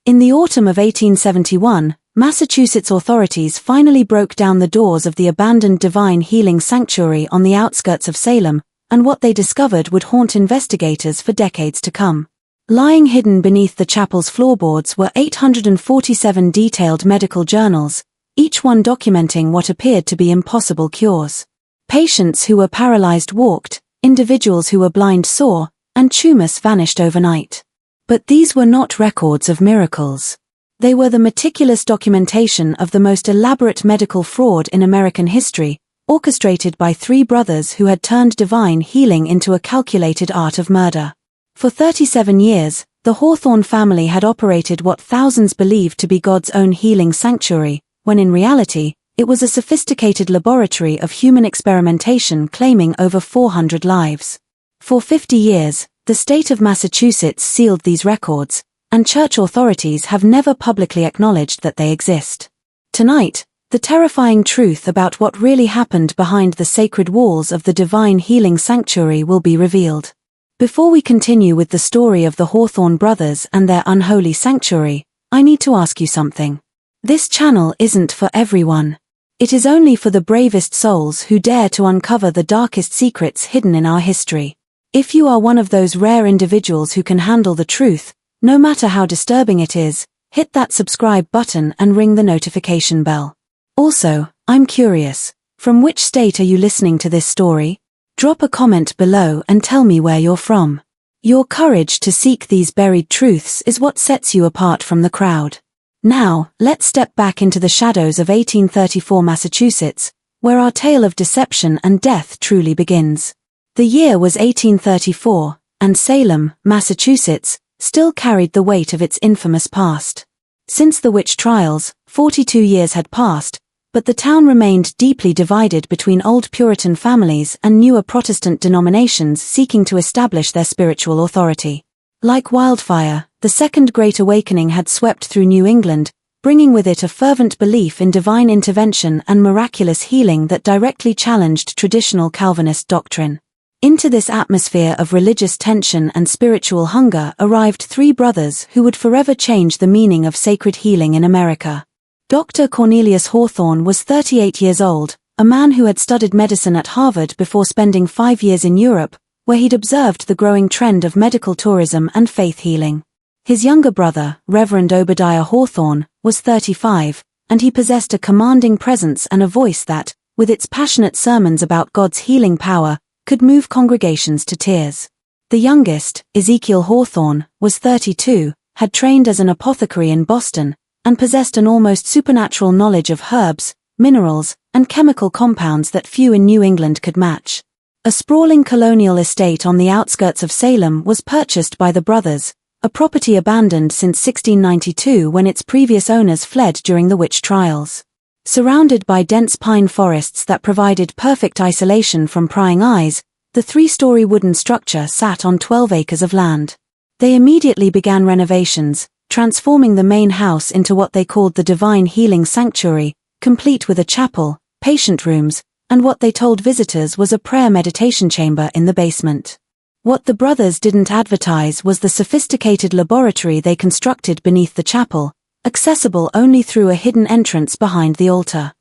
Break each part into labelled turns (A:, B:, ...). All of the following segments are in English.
A: In the autumn of 1871, Massachusetts authorities finally broke down the doors of the abandoned Divine Healing Sanctuary on the outskirts of Salem, and what they discovered would haunt investigators for decades to come. Lying hidden beneath the chapel's floorboards were 847 detailed medical journals, each one documenting what appeared to be impossible cures. Patients who were paralyzed walked, individuals who were blind saw, and tumors vanished overnight. But these were not records of miracles. They were the meticulous documentation of the most elaborate medical fraud in American history, orchestrated by three brothers who had turned divine healing into a calculated art of murder. For 37 years, the Hawthorne family had operated what thousands believed to be God's own healing sanctuary, when in reality, it was a sophisticated laboratory of human experimentation claiming over 400 lives. For 50 years, the state of Massachusetts sealed these records, and church authorities have never publicly acknowledged that they exist. Tonight, the terrifying truth about what really happened behind the sacred walls of the Divine Healing Sanctuary will be revealed. Before we continue with the story of the Hawthorne Brothers and their unholy sanctuary, I need to ask you something. This channel isn't for everyone. It is only for the bravest souls who dare to uncover the darkest secrets hidden in our history. If you are one of those rare individuals who can handle the truth, no matter how disturbing it is, hit that subscribe button and ring the notification bell. Also, I'm curious, from which state are you listening to this story? Drop a comment below and tell me where you're from. Your courage to seek these buried truths is what sets you apart from the crowd. Now, let's step back into the shadows of 1834 Massachusetts, where our tale of deception and death truly begins. The year was 1834, and Salem, Massachusetts, still carried the weight of its infamous past. Since the witch trials, 42 years had passed, but the town remained deeply divided between old Puritan families and newer Protestant denominations seeking to establish their spiritual authority. Like wildfire, the Second Great Awakening had swept through New England, bringing with it a fervent belief in divine intervention and miraculous healing that directly challenged traditional Calvinist doctrine. Into this atmosphere of religious tension and spiritual hunger arrived three brothers who would forever change the meaning of sacred healing in America. Dr. Cornelius Hawthorne was 38 years old, a man who had studied medicine at Harvard before spending 5 years in Europe, where he'd observed the growing trend of medical tourism and faith healing. His younger brother, Reverend Obadiah Hawthorne, was 35, and he possessed a commanding presence and a voice that, with its passionate sermons about God's healing power, could move congregations to tears. The youngest, Ezekiel Hawthorne, was 32, had trained as an apothecary in Boston, and possessed an almost supernatural knowledge of herbs, minerals, and chemical compounds that few in New England could match. A sprawling colonial estate on the outskirts of Salem was purchased by the brothers, a property abandoned since 1692 when its previous owners fled during the witch trials. Surrounded by dense pine forests that provided perfect isolation from prying eyes, the three-story wooden structure sat on 12 acres of land. They immediately began renovations, transforming the main house into what they called the Divine Healing Sanctuary, complete with a chapel, patient rooms, and what they told visitors was a prayer meditation chamber in the basement. What the brothers didn't advertise was the sophisticated laboratory they constructed beneath the chapel, accessible only through a hidden entrance behind the altar.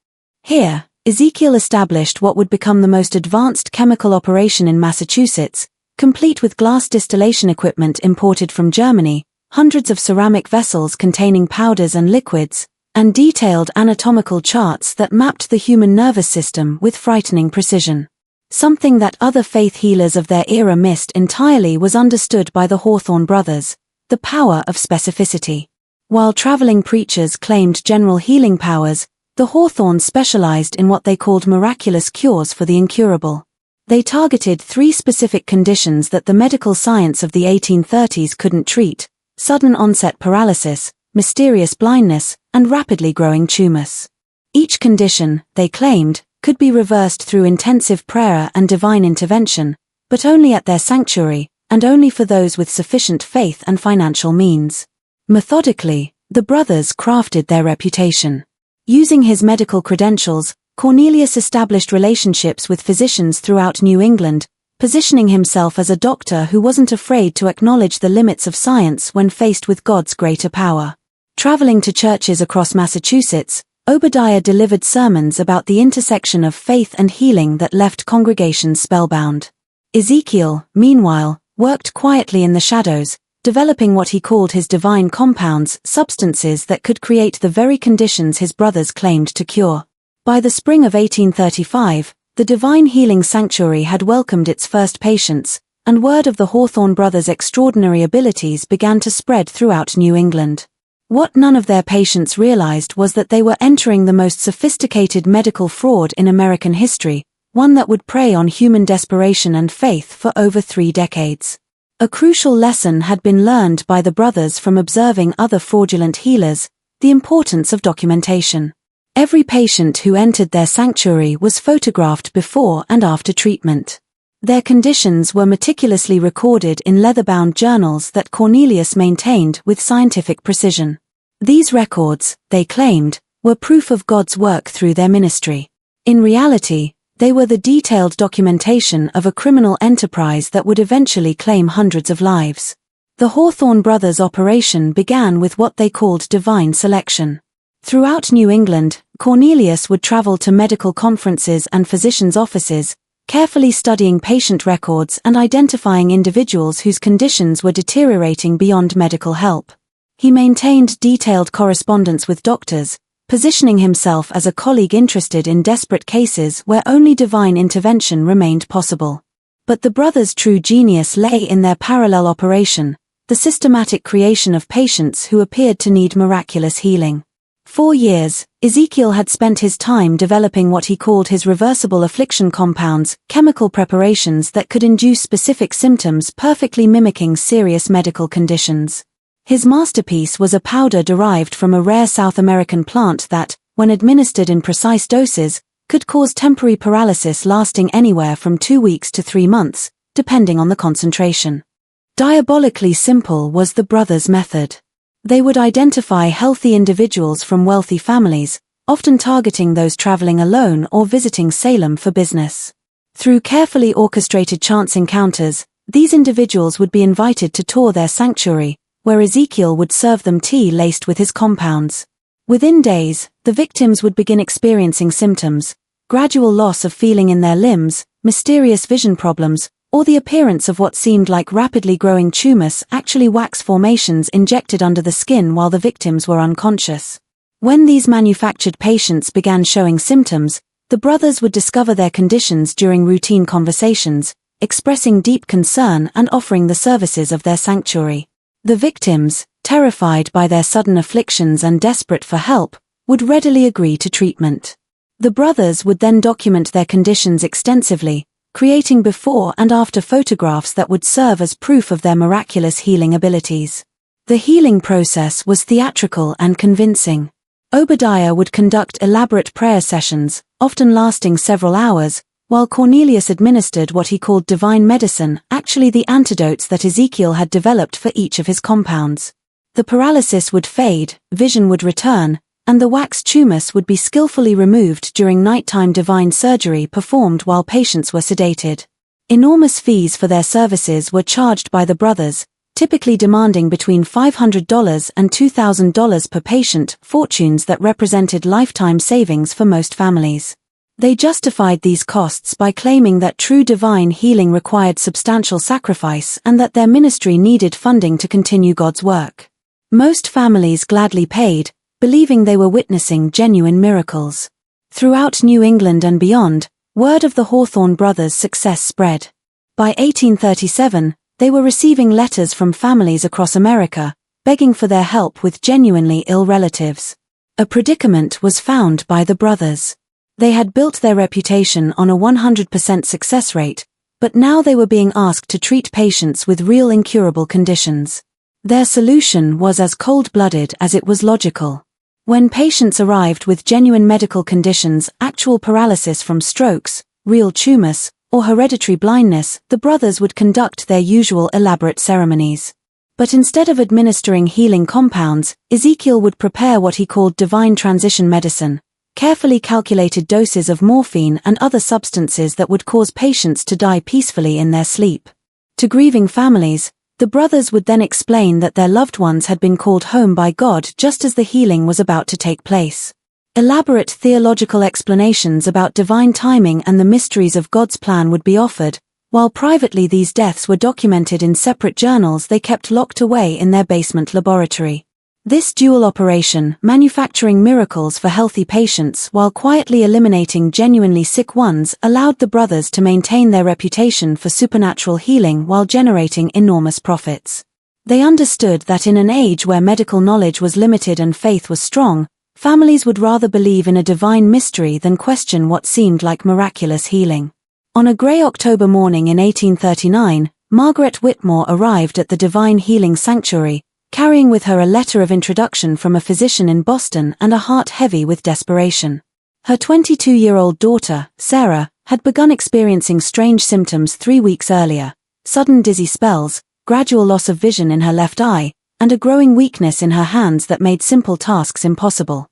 A: Here, Ezekiel established what would become the most advanced chemical operation in Massachusetts, complete with glass distillation equipment imported from Germany, hundreds of ceramic vessels containing powders and liquids, and detailed anatomical charts that mapped the human nervous system with frightening precision. Something that other faith healers of their era missed entirely was understood by the Hawthorne brothers: the power of specificity. While traveling preachers claimed general healing powers, the Hawthornes specialized in what they called miraculous cures for the incurable. They targeted 3 specific conditions that the medical science of the 1830s couldn't treat: sudden onset paralysis, mysterious blindness, and rapidly growing tumors. Each condition, they claimed, could be reversed through intensive prayer and divine intervention, but only at their sanctuary, and only for those with sufficient faith and financial means. Methodically, the brothers crafted their reputation. Using his medical credentials, Cornelius established relationships with physicians throughout New England, positioning himself as a doctor who wasn't afraid to acknowledge the limits of science when faced with God's greater power. Traveling to churches across Massachusetts, Obadiah delivered sermons about the intersection of faith and healing that left congregations spellbound. Ezekiel, meanwhile, worked quietly in the shadows, developing what he called his divine compounds, substances that could create the very conditions his brothers claimed to cure. By the spring of 1835, the Divine Healing Sanctuary had welcomed its first patients, and word of the Hawthorne Brothers' extraordinary abilities began to spread throughout New England. What none of their patients realized was that they were entering the most sophisticated medical fraud in American history, one that would prey on human desperation and faith for over 3 decades. A crucial lesson had been learned by the brothers from observing other fraudulent healers: the importance of documentation. Every patient who entered their sanctuary was photographed before and after treatment. Their conditions were meticulously recorded in leather-bound journals that Cornelius maintained with scientific precision. These records, they claimed, were proof of God's work through their ministry. In reality, they were the detailed documentation of a criminal enterprise that would eventually claim hundreds of lives. The Hawthorne Brothers' operation began with what they called divine selection. Throughout New England, Cornelius would travel to medical conferences and physicians' offices, carefully studying patient records and identifying individuals whose conditions were deteriorating beyond medical help. He maintained detailed correspondence with doctors, positioning himself as a colleague interested in desperate cases where only divine intervention remained possible. But the brothers' true genius lay in their parallel operation, the systematic creation of patients who appeared to need miraculous healing. 4 years, Ezekiel had spent his time developing what he called his reversible affliction compounds, chemical preparations that could induce specific symptoms perfectly mimicking serious medical conditions. His masterpiece was a powder derived from a rare South American plant that, when administered in precise doses, could cause temporary paralysis lasting anywhere from 2 weeks to 3 months, depending on the concentration. Diabolically simple was the brothers' method. They would identify healthy individuals from wealthy families, often targeting those traveling alone or visiting Salem for business. Through carefully orchestrated chance encounters, these individuals would be invited to tour their sanctuary, where Ezekiel would serve them tea laced with his compounds. Within days, the victims would begin experiencing symptoms: gradual loss of feeling in their limbs, mysterious vision problems, or the appearance of what seemed like rapidly growing tumors, actually wax formations injected under the skin while the victims were unconscious. When these manufactured patients began showing symptoms, the brothers would discover their conditions during routine conversations, expressing deep concern and offering the services of their sanctuary. The victims, terrified by their sudden afflictions and desperate for help, would readily agree to treatment. The brothers would then document their conditions extensively, creating before and after photographs that would serve as proof of their miraculous healing abilities. The healing process was theatrical and convincing. Obadiah would conduct elaborate prayer sessions, often lasting several hours, while Cornelius administered what he called divine medicine, actually the antidotes that Ezekiel had developed for each of his compounds. The paralysis would fade, vision would return, and the wax tumors would be skillfully removed during nighttime divine surgery performed while patients were sedated. Enormous fees for their services were charged by the brothers, typically demanding between $500 and $2,000 per patient, fortunes that represented lifetime savings for most families. They justified these costs by claiming that true divine healing required substantial sacrifice and that their ministry needed funding to continue God's work. Most families gladly paid, believing they were witnessing genuine miracles. Throughout New England and beyond, word of the Hawthorne Brothers' success spread. By 1837, they were receiving letters from families across America, begging for their help with genuinely ill relatives. A predicament was found by the brothers. They had built their reputation on a 100% success rate, but now they were being asked to treat patients with real incurable conditions. Their solution was as cold-blooded as it was logical. When patients arrived with genuine medical conditions, actual paralysis from strokes, real tumors, or hereditary blindness, the brothers would conduct their usual elaborate ceremonies. But instead of administering healing compounds, Ezekiel would prepare what he called divine transition medicine, carefully calculated doses of morphine and other substances that would cause patients to die peacefully in their sleep. To grieving families, the The brothers would then explain that their loved ones had been called home by God just as the healing was about to take place. Elaborate theological explanations about divine timing and the mysteries of God's plan would be offered, while privately these deaths were documented in separate journals they kept locked away in their basement laboratory. This dual operation, manufacturing miracles for healthy patients while quietly eliminating genuinely sick ones, allowed the brothers to maintain their reputation for supernatural healing while generating enormous profits. They understood that in an age where medical knowledge was limited and faith was strong, families would rather believe in a divine mystery than question what seemed like miraculous healing. On a grey October morning in 1839, Margaret Whitmore arrived at the Divine Healing Sanctuary, carrying with her a letter of introduction from a physician in Boston and a heart heavy with desperation. Her 22-year-old daughter, Sarah, had begun experiencing strange symptoms 3 weeks earlier: sudden dizzy spells, gradual loss of vision in her left eye, and a growing weakness in her hands that made simple tasks impossible.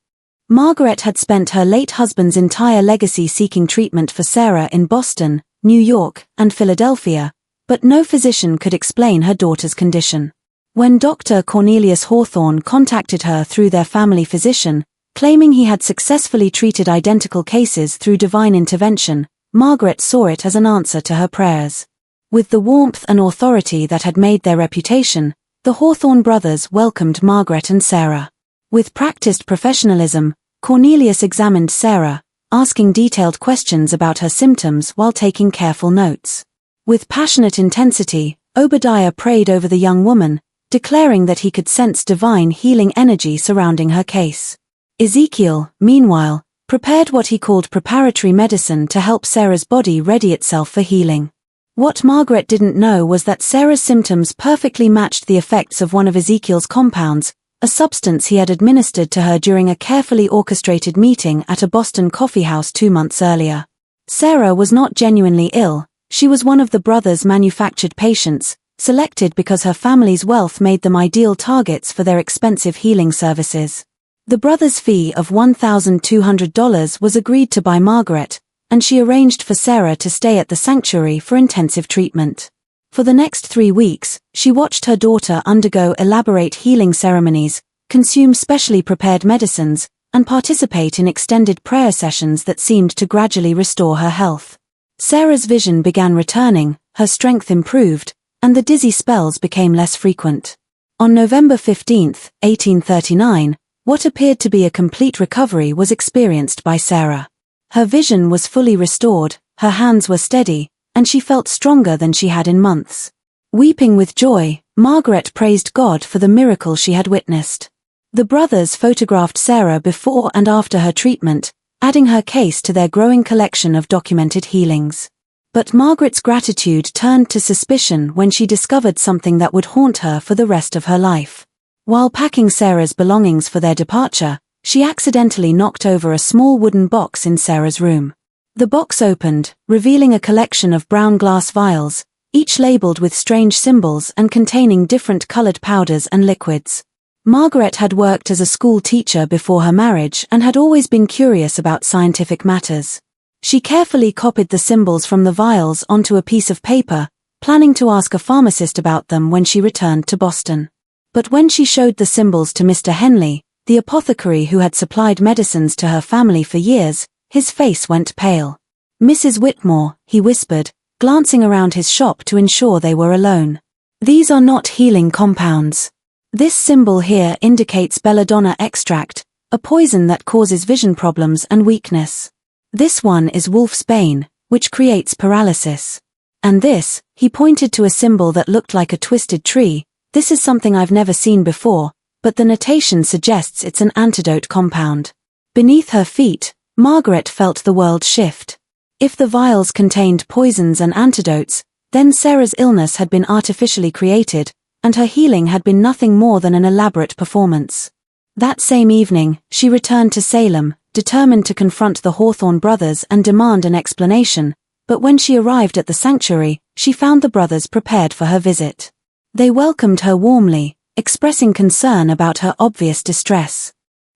A: Margaret had spent her late husband's entire legacy seeking treatment for Sarah in Boston, New York, and Philadelphia, but no physician could explain her daughter's condition. When Dr. Cornelius Hawthorne contacted her through their family physician, claiming he had successfully treated identical cases through divine intervention, Margaret saw it as an answer to her prayers. With the warmth and authority that had made their reputation, the Hawthorne brothers welcomed Margaret and Sarah. With practiced professionalism, Cornelius examined Sarah, asking detailed questions about her symptoms while taking careful notes. With passionate intensity, Obadiah prayed over the young woman, declaring that he could sense divine healing energy surrounding her case. Ezekiel, meanwhile, prepared what he called preparatory medicine to help Sarah's body ready itself for healing. What Margaret didn't know was that Sarah's symptoms perfectly matched the effects of one of Ezekiel's compounds, a substance he had administered to her during a carefully orchestrated meeting at a Boston coffeehouse 2 months earlier. Sarah was not genuinely ill; she was one of the brothers' manufactured patients, selected because her family's wealth made them ideal targets for their expensive healing services. The brothers' fee of $1,200 was agreed to by Margaret, and she arranged for Sarah to stay at the sanctuary for intensive treatment. For the next 3 weeks, she watched her daughter undergo elaborate healing ceremonies, consume specially prepared medicines, and participate in extended prayer sessions that seemed to gradually restore her health. Sarah's vision began returning, her strength improved, and the dizzy spells became less frequent. On November 15, 1839, what appeared to be a complete recovery was experienced by Sarah. Her vision was fully restored, her hands were steady, and she felt stronger than she had in months. Weeping with joy, Margaret praised God for the miracle she had witnessed. The brothers photographed Sarah before and after her treatment, adding her case to their growing collection of documented healings. But Margaret's gratitude turned to suspicion when she discovered something that would haunt her for the rest of her life. While packing Sarah's belongings for their departure, she accidentally knocked over a small wooden box in Sarah's room. The box opened, revealing a collection of brown glass vials, each labeled with strange symbols and containing different colored powders and liquids. Margaret had worked as a school teacher before her marriage and had always been curious about scientific matters. She carefully copied the symbols from the vials onto a piece of paper, planning to ask a pharmacist about them when she returned to Boston. But when she showed the symbols to Mr. Henley, the apothecary who had supplied medicines to her family for years, his face went pale. "Mrs. Whitmore," he whispered, glancing around his shop to ensure they were alone. "These are not healing compounds. This symbol here indicates belladonna extract, a poison that causes vision problems and weakness. This one is wolf's bane, which creates paralysis. And this," he pointed to a symbol that looked like a twisted tree, "this is something I've never seen before, but the notation suggests it's an antidote compound." Beneath her feet, Margaret felt the world shift. If the vials contained poisons and antidotes, then Sarah's illness had been artificially created, and her healing had been nothing more than an elaborate performance. That same evening, she returned to Salem, determined to confront the Hawthorne brothers and demand an explanation, but when she arrived at the sanctuary, she found the brothers prepared for her visit. They welcomed her warmly, expressing concern about her obvious distress.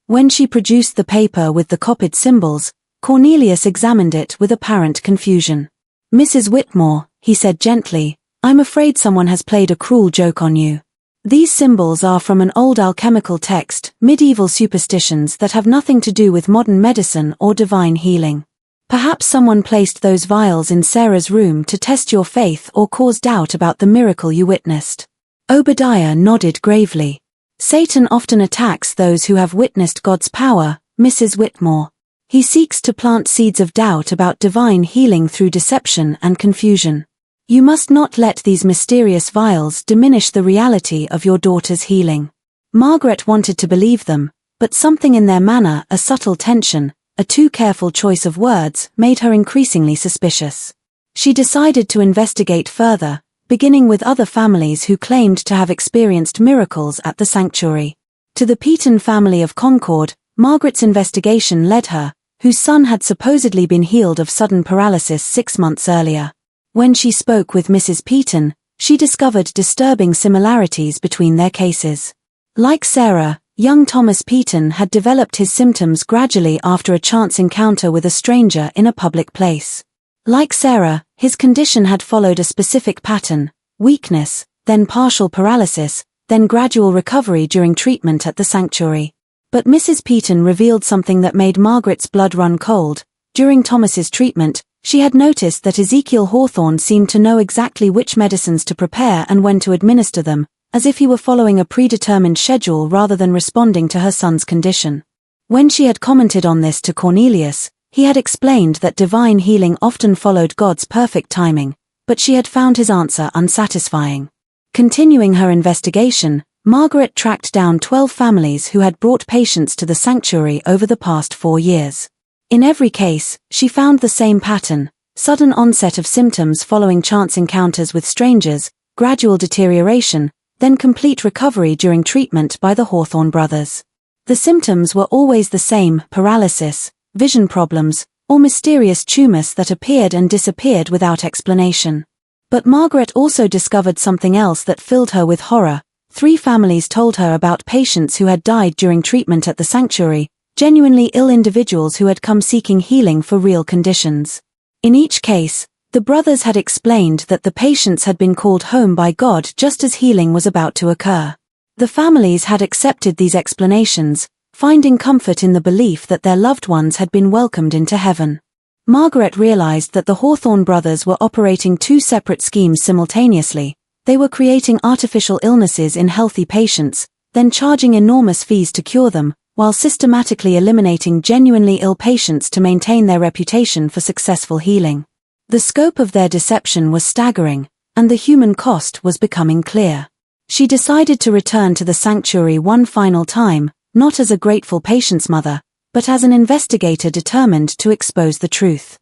A: When she produced the paper with the copied symbols, Cornelius examined it with apparent confusion. "Mrs. Whitmore," he said gently, I'm afraid someone has played a cruel joke on you. These symbols are from an old alchemical text, medieval superstitions that have nothing to do with modern medicine or divine healing. Perhaps someone placed those vials in Sarah's room to test your faith or cause doubt about the miracle you witnessed. Obadiah nodded gravely. Satan often attacks those who have witnessed God's power, Mrs. Whitmore. He seeks to plant seeds of doubt about divine healing through deception and confusion. You must not let these mysterious vials diminish the reality of your daughter's healing. Margaret wanted to believe them, but something in their manner, a subtle tension, a too careful choice of words, made her increasingly suspicious. She decided to investigate further, beginning with other families who claimed to have experienced miracles at the sanctuary. To the Peaton family of Concord, Margaret's investigation led her, whose son had supposedly been healed of sudden paralysis 6 months earlier. When she spoke with Mrs. Peaton, she discovered disturbing similarities between their cases. Like Sarah, young Thomas Peaton had developed his symptoms gradually after a chance encounter with a stranger in a public place. Like Sarah, his condition had followed a specific pattern: weakness, then partial paralysis, then gradual recovery during treatment at the sanctuary. But Mrs. Peaton revealed something that made Margaret's blood run cold. During Thomas's treatment, she had noticed that Ezekiel Hawthorne seemed to know exactly which medicines to prepare and when to administer them, as if he were following a predetermined schedule rather than responding to her son's condition. When she had commented on this to Cornelius, he had explained that divine healing often followed God's perfect timing, but she had found his answer unsatisfying. Continuing her investigation, Margaret tracked down 12 families who had brought patients to the sanctuary over the past 4 years. In every case, she found the same pattern: sudden onset of symptoms following chance encounters with strangers, gradual deterioration, then complete recovery during treatment by the Hawthorne brothers. The symptoms were always the same: paralysis, vision problems, or mysterious tumors that appeared and disappeared without explanation. But Margaret also discovered something else that filled her with horror. 3 families told her about patients who had died during treatment at the sanctuary, genuinely ill individuals who had come seeking healing for real conditions. In each case, the brothers had explained that the patients had been called home by God just as healing was about to occur. The families had accepted these explanations, finding comfort in the belief that their loved ones had been welcomed into heaven. Margaret realized that the Hawthorne brothers were operating 2 separate schemes simultaneously. They were creating artificial illnesses in healthy patients, then charging enormous fees to cure them, while systematically eliminating genuinely ill patients to maintain their reputation for successful healing. The scope of their deception was staggering, and the human cost was becoming clear. She decided to return to the sanctuary one final time, not as a grateful patient's mother, but as an investigator determined to expose the truth.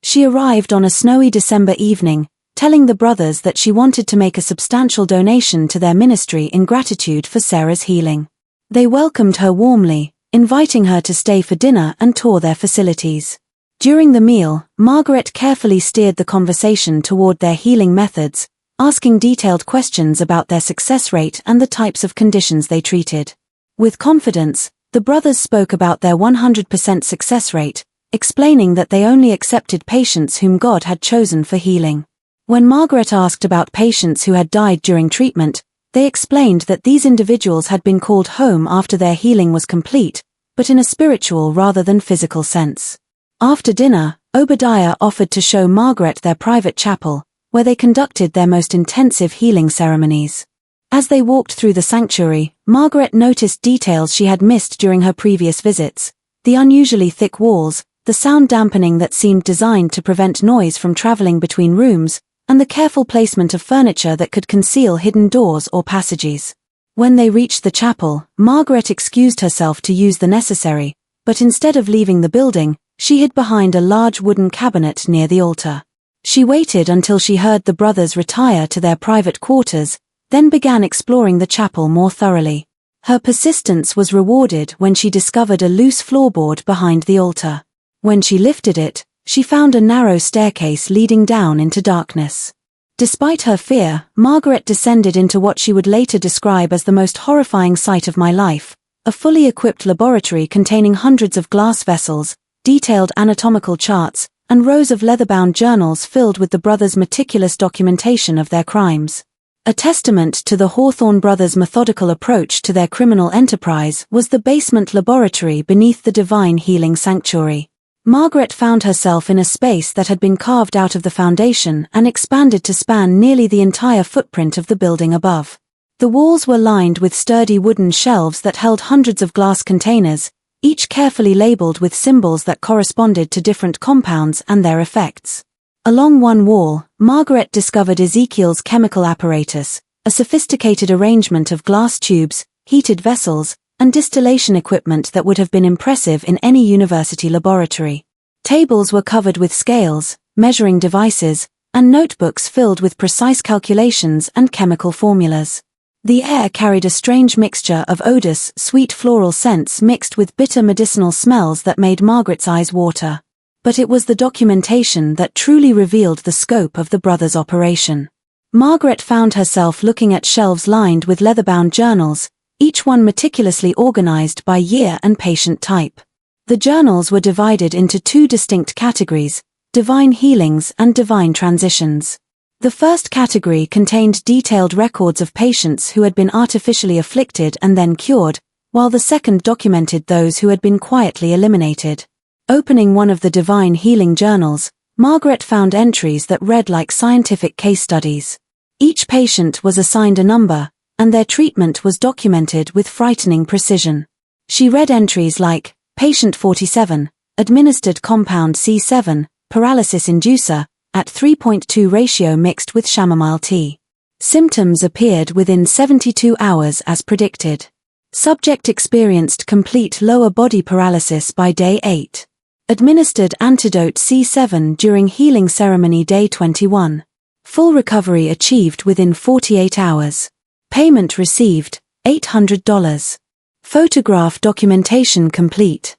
A: She arrived on a snowy December evening, telling the brothers that she wanted to make a substantial donation to their ministry in gratitude for Sarah's healing. They welcomed her warmly, inviting her to stay for dinner and tour their facilities. During the meal, Margaret carefully steered the conversation toward their healing methods, asking detailed questions about their success rate and the types of conditions they treated. With confidence, the brothers spoke about their 100% success rate, explaining that they only accepted patients whom God had chosen for healing. When Margaret asked about patients who had died during treatment, they explained that these individuals had been called home after their healing was complete, but in a spiritual rather than physical sense. After dinner, Obadiah offered to show Margaret their private chapel, where they conducted their most intensive healing ceremonies. As they walked through the sanctuary, Margaret noticed details she had missed during her previous visits: the unusually thick walls, the sound dampening that seemed designed to prevent noise from traveling between rooms, and the careful placement of furniture that could conceal hidden doors or passages. When they reached the chapel, Margaret excused herself to use the necessary, but instead of leaving the building, she hid behind a large wooden cabinet near the altar. She waited until she heard the brothers retire to their private quarters, then began exploring the chapel more thoroughly. Her persistence was rewarded when she discovered a loose floorboard behind the altar. When she lifted it, she found a narrow staircase leading down into darkness. Despite her fear, Margaret descended into what she would later describe as the most horrifying sight of my life: a fully equipped laboratory containing hundreds of glass vessels, detailed anatomical charts, and rows of leather-bound journals filled with the brothers' meticulous documentation of their crimes. A testament to the Hawthorne Brothers' methodical approach to their criminal enterprise was the basement laboratory beneath the Divine Healing Sanctuary. Margaret found herself in a space that had been carved out of the foundation and expanded to span nearly the entire footprint of the building above. The walls were lined with sturdy wooden shelves that held hundreds of glass containers, each carefully labeled with symbols that corresponded to different compounds and their effects. Along one wall, Margaret discovered Ezekiel's chemical apparatus, a sophisticated arrangement of glass tubes, heated vessels, and distillation equipment that would have been impressive in any university laboratory. Tables were covered with scales, measuring devices, and notebooks filled with precise calculations and chemical formulas. The air carried a strange mixture of odorous, sweet floral scents mixed with bitter medicinal smells that made Margaret's eyes water. But it was the documentation that truly revealed the scope of the brothers' operation. Margaret found herself looking at shelves lined with leather-bound journals, each one meticulously organized by year and patient type. The journals were divided into two distinct categories: divine healings and divine transitions. The first category contained detailed records of patients who had been artificially afflicted and then cured, while the second documented those who had been quietly eliminated. Opening one of the divine healing journals, Margaret found entries that read like scientific case studies. Each patient was assigned a number, and their treatment was documented with frightening precision. She read entries like, Patient 47, administered compound C7, paralysis inducer, at 3.2 ratio mixed with chamomile tea. Symptoms appeared within 72 hours as predicted. Subject experienced complete lower body paralysis by day 8. Administered antidote C7 during healing ceremony day 21. Full recovery achieved within 48 hours. Payment received, $800. Photograph documentation complete.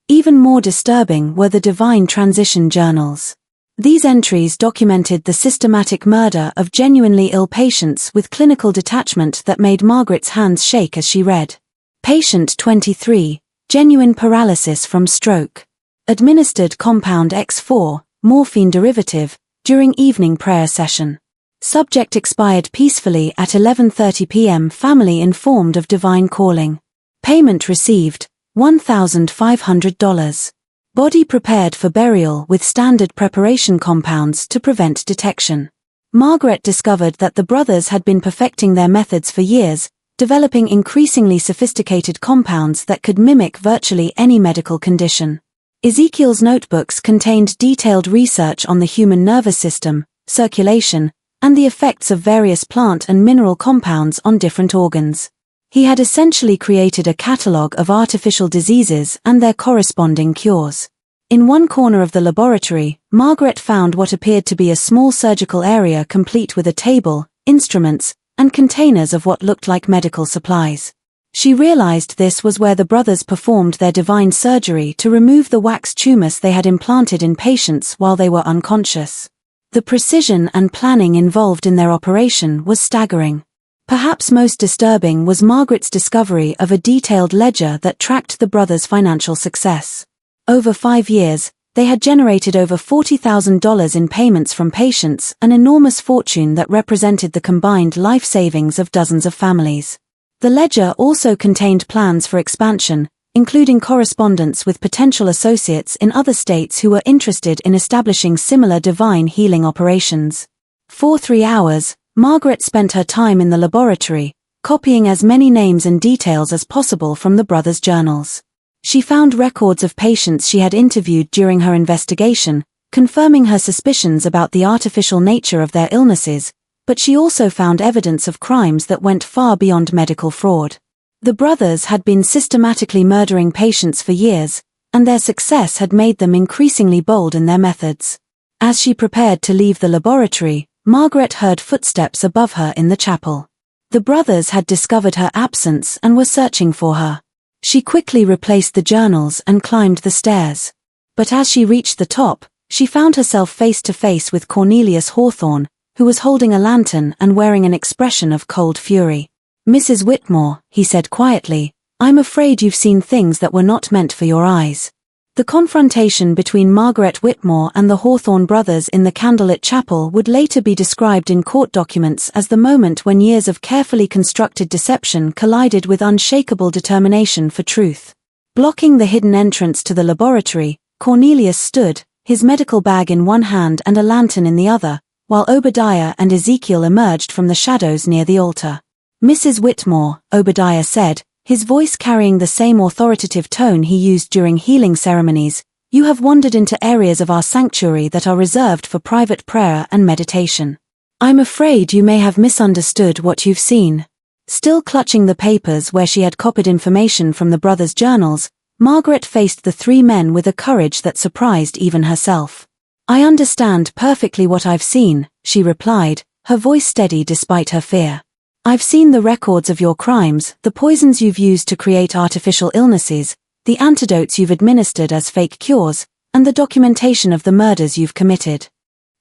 A: Even more disturbing were the divine transition journals. These entries documented the systematic murder of genuinely ill patients with clinical detachment that made Margaret's hands shake as she read. Patient 23, genuine paralysis from stroke. Administered compound X4, morphine derivative, during evening prayer session. Subject expired peacefully at 11:30 p.m. Family informed of divine calling. Payment received, $1,500. Body prepared for burial with standard preparation compounds to prevent detection. Margaret discovered that the brothers had been perfecting their methods for years, developing increasingly sophisticated compounds that could mimic virtually any medical condition. Ezekiel's notebooks contained detailed research on the human nervous system, circulation, and the effects of various plant and mineral compounds on different organs. He had essentially created a catalogue of artificial diseases and their corresponding cures. In one corner of the laboratory, Margaret found what appeared to be a small surgical area complete with a table, instruments, and containers of what looked like medical supplies. She realized this was where the brothers performed their divine surgery to remove the wax tumors they had implanted in patients while they were unconscious. The precision and planning involved in their operation was staggering. Perhaps most disturbing was Margaret's discovery of a detailed ledger that tracked the brothers' financial success. Over 5 years, they had generated over $40,000 in payments from patients, an enormous fortune that represented the combined life savings of dozens of families. The ledger also contained plans for expansion, including correspondence with potential associates in other states who were interested in establishing similar divine healing operations. For 3 hours, Margaret spent her time in the laboratory, copying as many names and details as possible from the brothers' journals. She found records of patients she had interviewed during her investigation, confirming her suspicions about the artificial nature of their illnesses, but she also found evidence of crimes that went far beyond medical fraud. The brothers had been systematically murdering patients for years, and their success had made them increasingly bold in their methods. As she prepared to leave the laboratory, Margaret heard footsteps above her in the chapel. The brothers had discovered her absence and were searching for her. She quickly replaced the journals and climbed the stairs. But as she reached the top, she found herself face to face with Cornelius Hawthorne, who was holding a lantern and wearing an expression of cold fury. "Mrs. Whitmore," he said quietly, "I'm afraid you've seen things that were not meant for your eyes." The confrontation between Margaret Whitmore and the Hawthorne brothers in the candlelit chapel would later be described in court documents as the moment when years of carefully constructed deception collided with unshakable determination for truth. Blocking the hidden entrance to the laboratory, Cornelius stood, his medical bag in one hand and a lantern in the other, while Obadiah and Ezekiel emerged from the shadows near the altar. "Mrs. Whitmore," Obadiah said, his voice carrying the same authoritative tone he used during healing ceremonies, "you have wandered into areas of our sanctuary that are reserved for private prayer and meditation. I'm afraid you may have misunderstood what you've seen." Still clutching the papers where she had copied information from the brothers' journals, Margaret faced the three men with a courage that surprised even herself. "I understand perfectly what I've seen," she replied, her voice steady despite her fear. "I've seen the records of your crimes, the poisons you've used to create artificial illnesses, the antidotes you've administered as fake cures, and the documentation of the murders you've committed."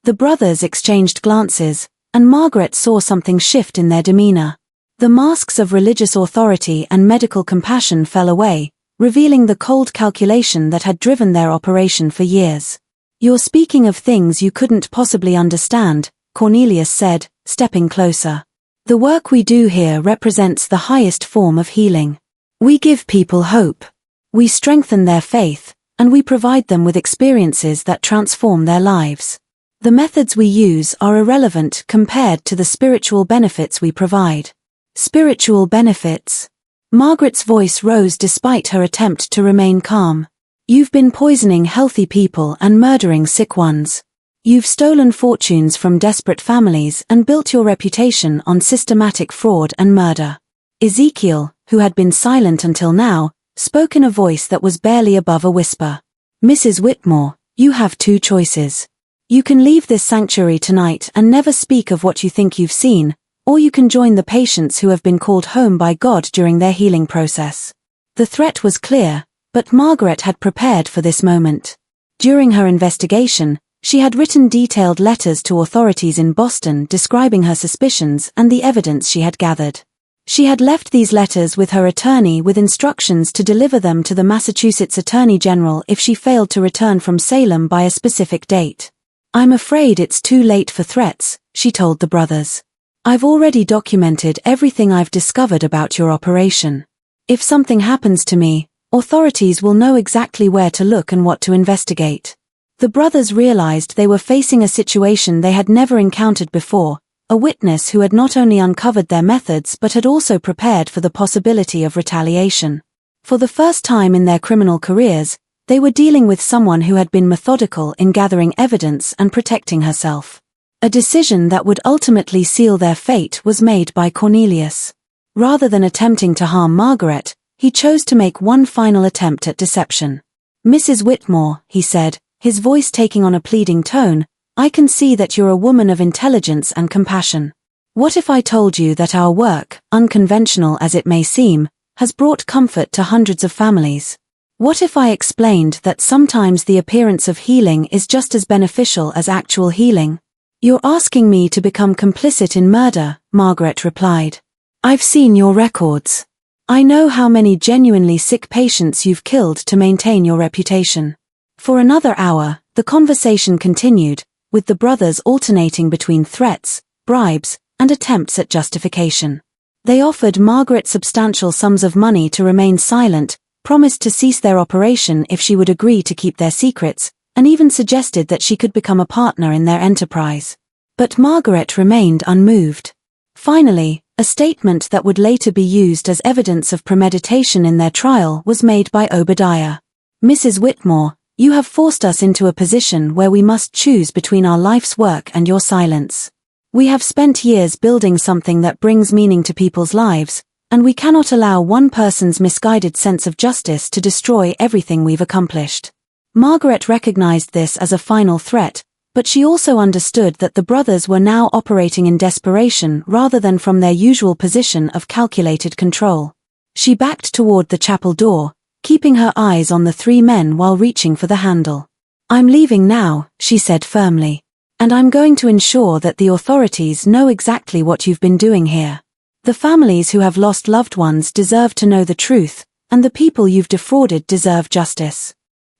A: The brothers exchanged glances, and Margaret saw something shift in their demeanor. The masks of religious authority and medical compassion fell away, revealing the cold calculation that had driven their operation for years. "You're speaking of things you couldn't possibly understand," Cornelius said, stepping closer. "The work we do here represents the highest form of healing. We give people hope. We strengthen their faith, and we provide them with experiences that transform their lives. The methods we use are irrelevant compared to the spiritual benefits we provide." "Spiritual benefits?" Margaret's voice rose despite her attempt to remain calm. "You've been poisoning healthy people and murdering sick ones. You've stolen fortunes from desperate families and built your reputation on systematic fraud and murder." Ezekiel, who had been silent until now, spoke in a voice that was barely above a whisper. "Mrs. Whitmore, you have two choices. You can leave this sanctuary tonight and never speak of what you think you've seen, or you can join the patients who have been called home by God during their healing process." The threat was clear, but Margaret had prepared for this moment. During her investigation, she had written detailed letters to authorities in Boston describing her suspicions and the evidence she had gathered. She had left these letters with her attorney with instructions to deliver them to the Massachusetts Attorney General if she failed to return from Salem by a specific date. "I'm afraid it's too late for threats," she told the brothers. "I've already documented everything I've discovered about your operation. If something happens to me, authorities will know exactly where to look and what to investigate." The brothers realized they were facing a situation they had never encountered before, a witness who had not only uncovered their methods but had also prepared for the possibility of retaliation. For the first time in their criminal careers, they were dealing with someone who had been methodical in gathering evidence and protecting herself. A decision that would ultimately seal their fate was made by Cornelius. Rather than attempting to harm Margaret, he chose to make one final attempt at deception. "Mrs. Whitmore," he said, his voice taking on a pleading tone, "I can see that you're a woman of intelligence and compassion. What if I told you that our work, unconventional as it may seem, has brought comfort to hundreds of families? What if I explained that sometimes the appearance of healing is just as beneficial as actual healing?" "You're asking me to become complicit in murder," Margaret replied. "I've seen your records. I know how many genuinely sick patients you've killed to maintain your reputation." For another hour, the conversation continued, with the brothers alternating between threats, bribes, and attempts at justification. They offered Margaret substantial sums of money to remain silent, promised to cease their operation if she would agree to keep their secrets, and even suggested that she could become a partner in their enterprise. But Margaret remained unmoved. Finally, a statement that would later be used as evidence of premeditation in their trial was made by Obadiah. "Mrs. Whitmore, you have forced us into a position where we must choose between our life's work and your silence. We have spent years building something that brings meaning to people's lives, and we cannot allow one person's misguided sense of justice to destroy everything we've accomplished." Margaret recognized this as a final threat, but she also understood that the brothers were now operating in desperation rather than from their usual position of calculated control. She backed toward the chapel door, keeping her eyes on the three men while reaching for the handle. "I'm leaving now," she said firmly. "And I'm going to ensure that the authorities know exactly what you've been doing here. The families who have lost loved ones deserve to know the truth, and the people you've defrauded deserve justice."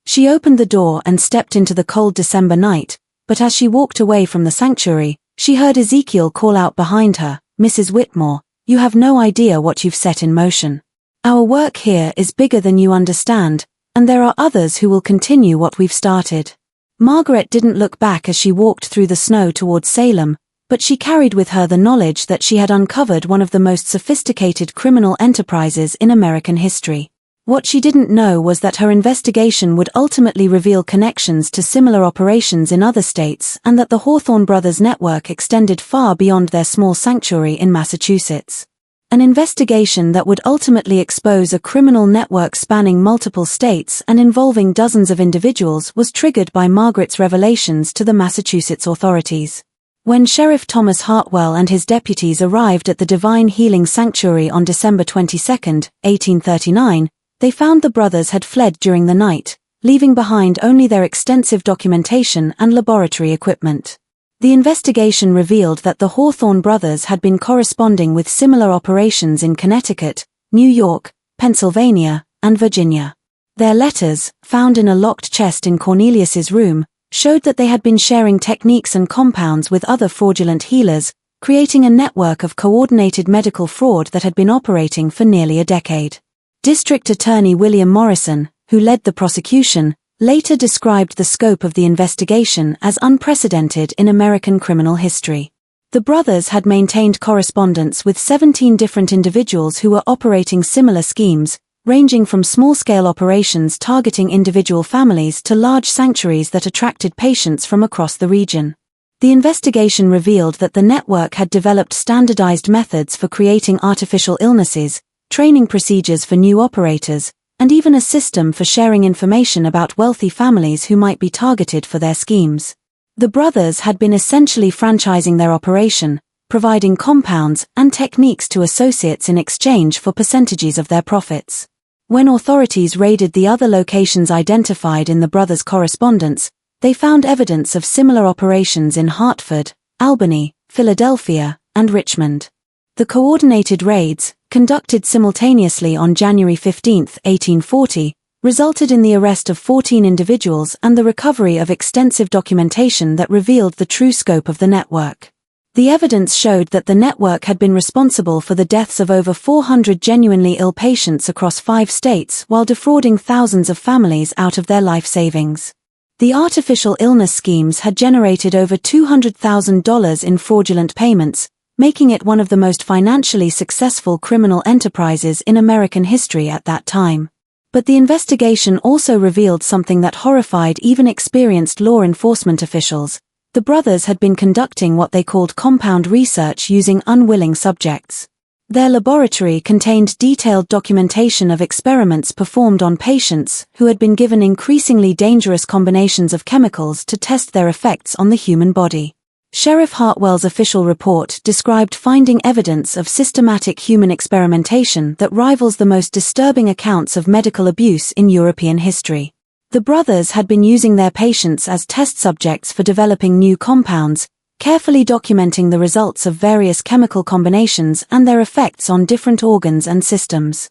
A: She opened the door and stepped into the cold December night, but as she walked away from the sanctuary, she heard Ezekiel call out behind her, "Mrs. Whitmore, you have no idea what you've set in motion. Our work here is bigger than you understand, and there are others who will continue what we've started." Margaret didn't look back as she walked through the snow towards Salem, but she carried with her the knowledge that she had uncovered one of the most sophisticated criminal enterprises in American history. What she didn't know was that her investigation would ultimately reveal connections to similar operations in other states and that the Hawthorne Brothers network extended far beyond their small sanctuary in Massachusetts. An investigation that would ultimately expose a criminal network spanning multiple states and involving dozens of individuals was triggered by Margaret's revelations to the Massachusetts authorities. When Sheriff Thomas Hartwell and his deputies arrived at the Divine Healing Sanctuary on December 22, 1839, they found the brothers had fled during the night, leaving behind only their extensive documentation and laboratory equipment. The investigation revealed that the Hawthorne brothers had been corresponding with similar operations in Connecticut, New York, Pennsylvania, and Virginia. Their letters, found in a locked chest in Cornelius's room, showed that they had been sharing techniques and compounds with other fraudulent healers, creating a network of coordinated medical fraud that had been operating for nearly a decade. District Attorney William Morrison, who led the prosecution, later described the scope of the investigation as unprecedented in American criminal history. The brothers had maintained correspondence with 17 different individuals who were operating similar schemes, ranging from small-scale operations targeting individual families to large sanctuaries that attracted patients from across the region. The investigation revealed that the network had developed standardized methods for creating artificial illnesses, training procedures for new operators, and even a system for sharing information about wealthy families who might be targeted for their schemes. The brothers had been essentially franchising their operation, providing compounds and techniques to associates in exchange for percentages of their profits. When authorities raided the other locations identified in the brothers' correspondence, they found evidence of similar operations in Hartford, Albany, Philadelphia, and Richmond. The coordinated raids, conducted simultaneously on January 15, 1840, resulted in the arrest of 14 individuals and the recovery of extensive documentation that revealed the true scope of the network. The evidence showed that the network had been responsible for the deaths of over 400 genuinely ill patients across 5 states while defrauding thousands of families out of their life savings. The artificial illness schemes had generated over $200,000 in fraudulent payments, making it one of the most financially successful criminal enterprises in American history at that time. But the investigation also revealed something that horrified even experienced law enforcement officials. The brothers had been conducting what they called compound research using unwilling subjects. Their laboratory contained detailed documentation of experiments performed on patients who had been given increasingly dangerous combinations of chemicals to test their effects on the human body. Sheriff Hartwell's official report described finding evidence of systematic human experimentation that rivals the most disturbing accounts of medical abuse in European history. The brothers had been using their patients as test subjects for developing new compounds, carefully documenting the results of various chemical combinations and their effects on different organs and systems.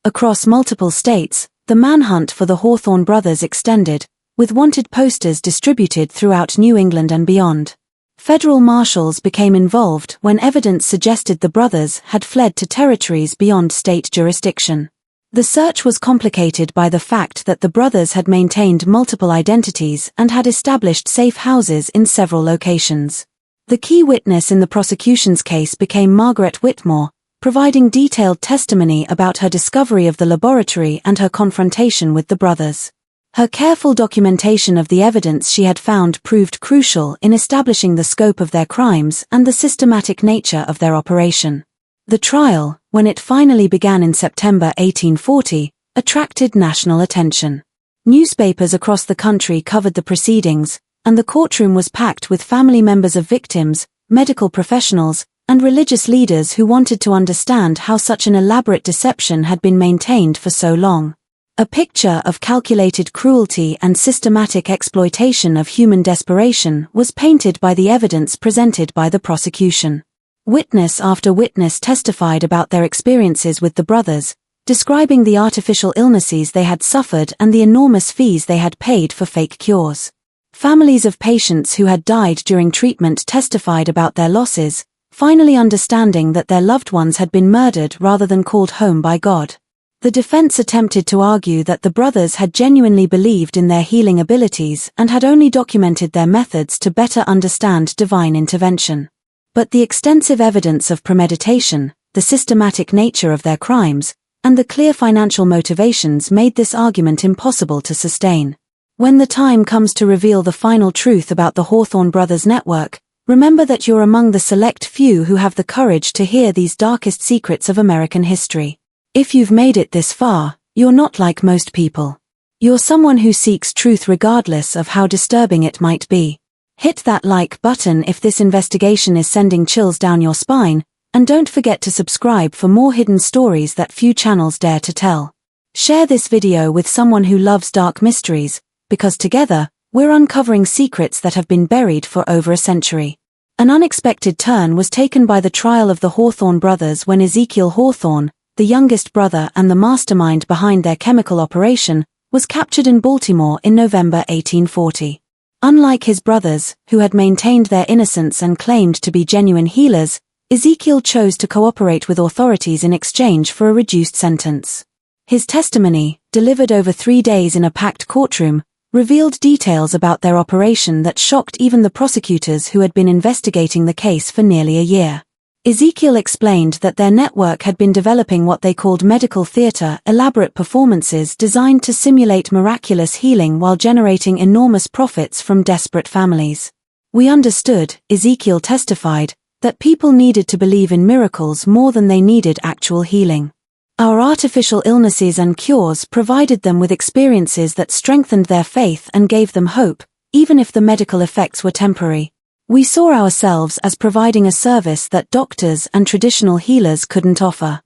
A: Across multiple states, the manhunt for the Hawthorne brothers extended, with wanted posters distributed throughout New England and beyond. Federal marshals became involved when evidence suggested the brothers had fled to territories beyond state jurisdiction. The search was complicated by the fact that the brothers had maintained multiple identities and had established safe houses in several locations. The key witness in the prosecution's case became Margaret Whitmore, providing detailed testimony about her discovery of the laboratory and her confrontation with the brothers. Her careful documentation of the evidence she had found proved crucial in establishing the scope of their crimes and the systematic nature of their operation. The trial, when it finally began in September 1840, attracted national attention. Newspapers across the country covered the proceedings, and the courtroom was packed with family members of victims, medical professionals, and religious leaders who wanted to understand how such an elaborate deception had been maintained for so long. A picture of calculated cruelty and systematic exploitation of human desperation was painted by the evidence presented by the prosecution. Witness after witness testified about their experiences with the brothers, describing the artificial illnesses they had suffered and the enormous fees they had paid for fake cures. Families of patients who had died during treatment testified about their losses, finally understanding that their loved ones had been murdered rather than called home by God. The defense attempted to argue that the brothers had genuinely believed in their healing abilities and had only documented their methods to better understand divine intervention. But the extensive evidence of premeditation, the systematic nature of their crimes, and the clear financial motivations made this argument impossible to sustain. When the time comes to reveal the final truth about the Hawthorne Brothers network, remember that you're among the select few who have the courage to hear these darkest secrets of American history. If you've made it this far, you're not like most people. You're someone who seeks truth regardless of how disturbing it might be. Hit that like button if this investigation is sending chills down your spine, and don't forget to subscribe for more hidden stories that few channels dare to tell. Share this video with someone who loves dark mysteries, because together, we're uncovering secrets that have been buried for over a century. An unexpected turn was taken by the trial of the Hawthorne brothers when Ezekiel Hawthorne, the youngest brother and the mastermind behind their chemical operation, was captured in Baltimore in November 1840. Unlike his brothers, who had maintained their innocence and claimed to be genuine healers, Ezekiel chose to cooperate with authorities in exchange for a reduced sentence. His testimony, delivered over 3 days in a packed courtroom, revealed details about their operation that shocked even the prosecutors who had been investigating the case for nearly a year. Ezekiel explained that their network had been developing what they called medical theater, elaborate performances designed to simulate miraculous healing while generating enormous profits from desperate families. We understood, Ezekiel testified, that people needed to believe in miracles more than they needed actual healing. Our artificial illnesses and cures provided them with experiences that strengthened their faith and gave them hope, even if the medical effects were temporary. We saw ourselves as providing a service that doctors and traditional healers couldn't offer.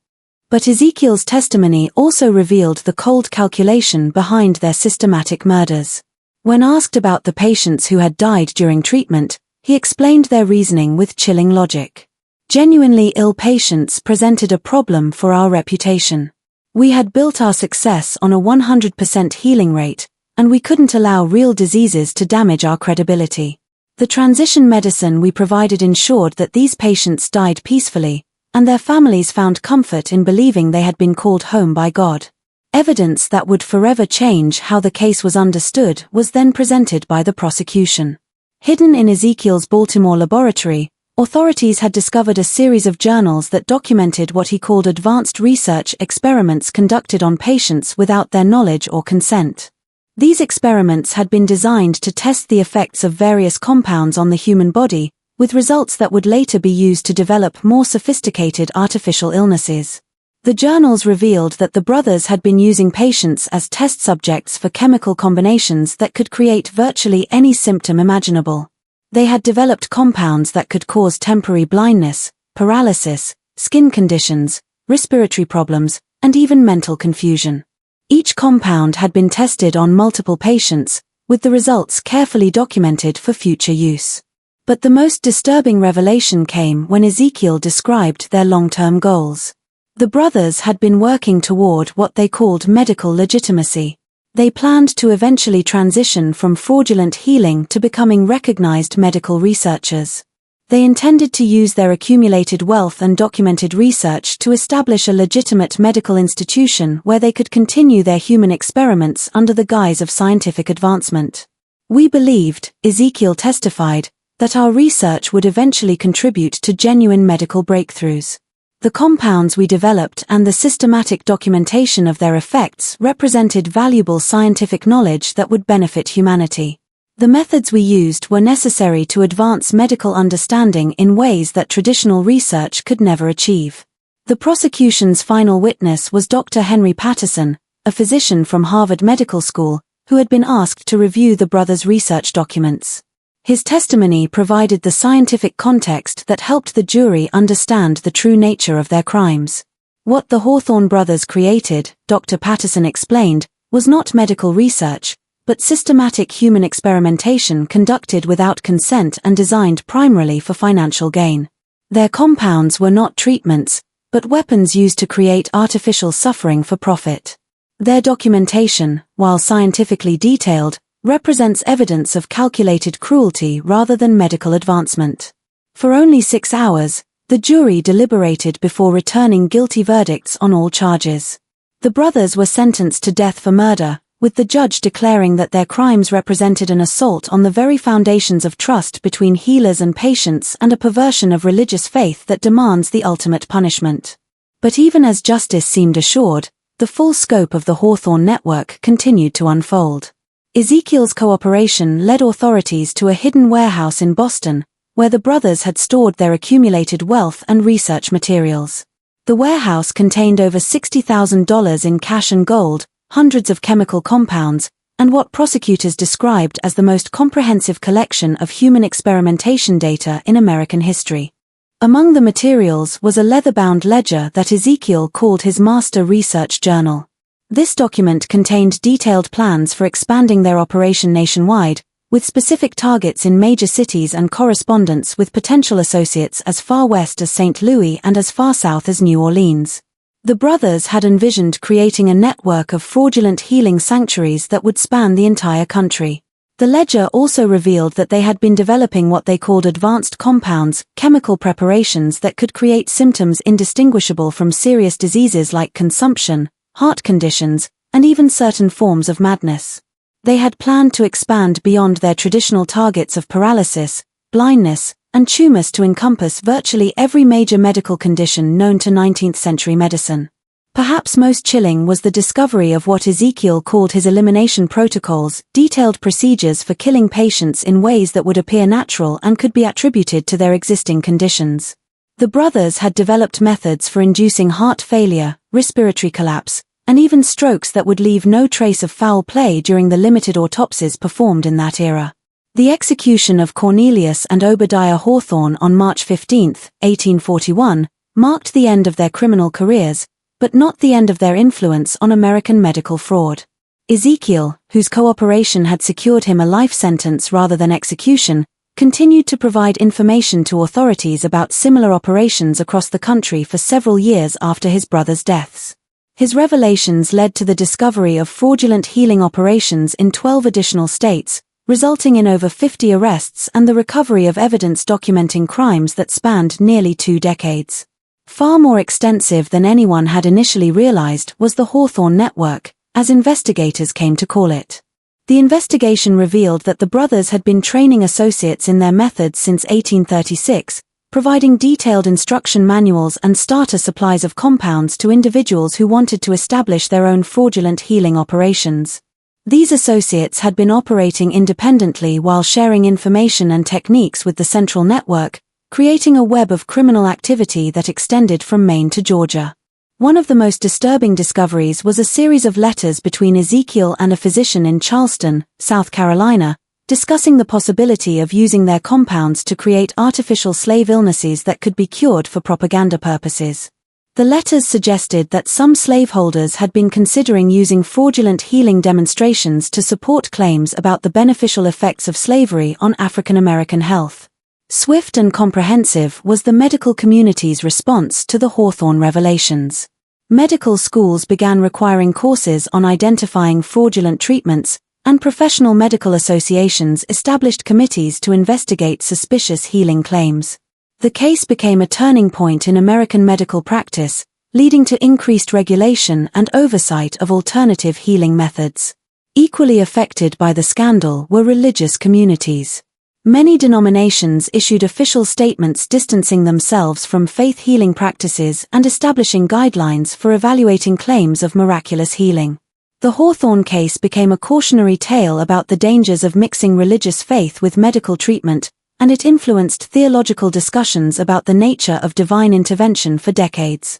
A: But Ezekiel's testimony also revealed the cold calculation behind their systematic murders. When asked about the patients who had died during treatment, he explained their reasoning with chilling logic. Genuinely ill patients presented a problem for our reputation. We had built our success on a 100% healing rate, and we couldn't allow real diseases to damage our credibility. The transition medicine we provided ensured that these patients died peacefully, and their families found comfort in believing they had been called home by God. Evidence that would forever change how the case was understood was then presented by the prosecution. Hidden in Ezekiel's Baltimore laboratory, authorities had discovered a series of journals that documented what he called advanced research experiments conducted on patients without their knowledge or consent. These experiments had been designed to test the effects of various compounds on the human body, with results that would later be used to develop more sophisticated artificial illnesses. The journals revealed that the brothers had been using patients as test subjects for chemical combinations that could create virtually any symptom imaginable. They had developed compounds that could cause temporary blindness, paralysis, skin conditions, respiratory problems, and even mental confusion. Each compound had been tested on multiple patients, with the results carefully documented for future use. But the most disturbing revelation came when Ezekiel described their long-term goals. The brothers had been working toward what they called medical legitimacy. They planned to eventually transition from fraudulent healing to becoming recognized medical researchers. They intended to use their accumulated wealth and documented research to establish a legitimate medical institution where they could continue their human experiments under the guise of scientific advancement. We believed, Ezekiel testified, that our research would eventually contribute to genuine medical breakthroughs. The compounds we developed and the systematic documentation of their effects represented valuable scientific knowledge that would benefit humanity. The methods we used were necessary to advance medical understanding in ways that traditional research could never achieve. The prosecution's final witness was Dr. Henry Patterson, a physician from Harvard Medical School, who had been asked to review the brothers' research documents. His testimony provided the scientific context that helped the jury understand the true nature of their crimes. What the Hawthorne brothers created, Dr. Patterson explained, was not medical research, but systematic human experimentation conducted without consent and designed primarily for financial gain. Their compounds were not treatments, but weapons used to create artificial suffering for profit. Their documentation, while scientifically detailed, represents evidence of calculated cruelty rather than medical advancement. For only 6 hours, the jury deliberated before returning guilty verdicts on all charges. The brothers were sentenced to death for murder, with the judge declaring that their crimes represented an assault on the very foundations of trust between healers and patients and a perversion of religious faith that demands the ultimate punishment. But even as justice seemed assured, the full scope of the Hawthorne network continued to unfold. Ezekiel's cooperation led authorities to a hidden warehouse in Boston, where the brothers had stored their accumulated wealth and research materials. The warehouse contained over $60,000 in cash and gold, hundreds of chemical compounds, and what prosecutors described as the most comprehensive collection of human experimentation data in American history. Among the materials was a leather-bound ledger that Ezekiel called his master research journal. This document contained detailed plans for expanding their operation nationwide, with specific targets in major cities and correspondence with potential associates as far west as St. Louis and as far south as New Orleans. The brothers had envisioned creating a network of fraudulent healing sanctuaries that would span the entire country. The ledger also revealed that they had been developing what they called advanced compounds, chemical preparations that could create symptoms indistinguishable from serious diseases like consumption, heart conditions, and even certain forms of madness. They had planned to expand beyond their traditional targets of paralysis, blindness, and tumors to encompass virtually every major medical condition known to 19th-century medicine. Perhaps most chilling was the discovery of what Ezekiel called his elimination protocols, detailed procedures for killing patients in ways that would appear natural and could be attributed to their existing conditions. The brothers had developed methods for inducing heart failure, respiratory collapse, and even strokes that would leave no trace of foul play during the limited autopsies performed in that era. The execution of Cornelius and Obadiah Hawthorne on March 15, 1841, marked the end of their criminal careers, but not the end of their influence on American medical fraud. Ezekiel, whose cooperation had secured him a life sentence rather than execution, continued to provide information to authorities about similar operations across the country for several years after his brothers' deaths. His revelations led to the discovery of fraudulent healing operations in 12 additional states, resulting in over 50 arrests and the recovery of evidence documenting crimes that spanned nearly 2 decades. Far more extensive than anyone had initially realized was the Hawthorne Network, as investigators came to call it. The investigation revealed that the brothers had been training associates in their methods since 1836, providing detailed instruction manuals and starter supplies of compounds to individuals who wanted to establish their own fraudulent healing operations. These associates had been operating independently while sharing information and techniques with the central network, creating a web of criminal activity that extended from Maine to Georgia. One of the most disturbing discoveries was a series of letters between Ezekiel and a physician in Charleston, South Carolina, discussing the possibility of using their compounds to create artificial slave illnesses that could be cured for propaganda purposes. The letters suggested that some slaveholders had been considering using fraudulent healing demonstrations to support claims about the beneficial effects of slavery on African American health. Swift and comprehensive was the medical community's response to the Hawthorne revelations. Medical schools began requiring courses on identifying fraudulent treatments, and professional medical associations established committees to investigate suspicious healing claims. The case became a turning point in American medical practice, leading to increased regulation and oversight of alternative healing methods. Equally affected by the scandal were religious communities. Many denominations issued official statements distancing themselves from faith healing practices and establishing guidelines for evaluating claims of miraculous healing. The Hawthorne case became a cautionary tale about the dangers of mixing religious faith with medical treatment, and it influenced theological discussions about the nature of divine intervention for decades.